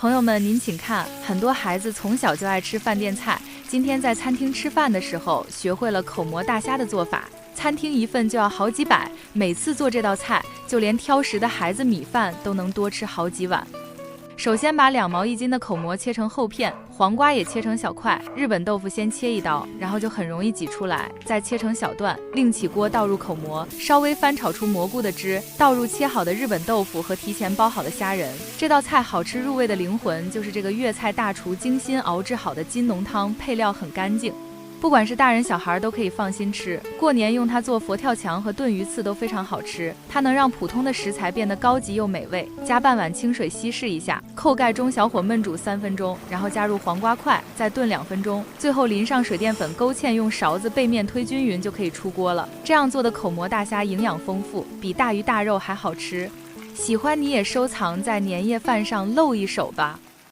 朋友们，您请看，很多孩子从小就爱吃饭店菜，今天在餐厅吃饭的时候，学会了口蘑大虾的做法。餐厅一份就要好几百，每次做这道菜，就连挑食的孩子米饭都能多吃好几碗。首先把2毛1斤的口蘑切成厚片，黄瓜也切成小块，日本豆腐先切1刀，然后就很容易挤出来，再切成小段，另起锅倒入口蘑，稍微翻炒出蘑菇的汁，倒入切好的日本豆腐和提前包好的虾仁。这道菜好吃入味的灵魂就是这个粤菜大厨精心熬制好的金浓汤，配料很干净。不管是大人小孩都可以放心吃，过年用它做佛跳墙和炖鱼刺都非常好吃。它能让普通的食材变得高级又美味。加半碗清水稀释一下，扣盖中小火焖煮3分钟，然后加入黄瓜块，再炖2分钟，最后淋上水淀粉勾芡，用勺子背面推均匀就可以出锅了。这样做的口蘑大虾营养丰富，比大鱼大肉还好吃。喜欢你也收藏在年夜饭上露一手吧。